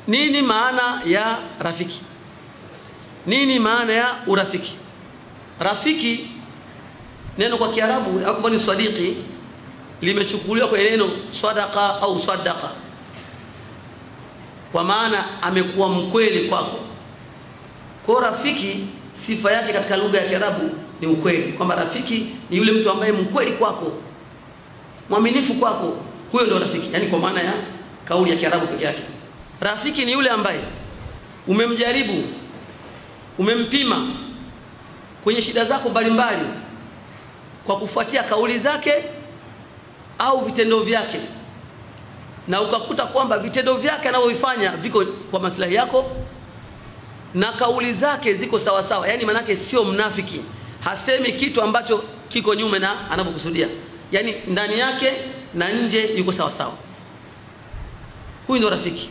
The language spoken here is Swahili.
Nini maana ya rafiki? Nini maana ya urafiki? Rafiki neno kwa Kiarabu hapo ni sadiqi, limechukuliwa kwa neno sadaqa au sadaqa, kwa maana amekuwa mkweli kwako. Kwa rafiki sifa yake katika lugha ya Kiarabu ni ukweli, kwamba rafiki ni yule mtu ambaye mkweli kwako, mwaminifu kwako, huyo ndio rafiki. Yani kwa maana ya kauli ya Kiarabu pekee yake. Rafiki ni yule ambaye umemjaribu, umempima kwenye shida zako mbalimbali kwa kufuatia kauli zake au vitendo vyake, na ukakuta kwamba vitendo vyake anavyofanya viko kwa maslahi yako na kauli zake ziko sawa sawa. Yani manake sio mnafiki, hasemi kitu ambacho kiko nyume na anapokusudia, yani ndani yake na nje yuko sawa sawa. Huyu ndio rafiki.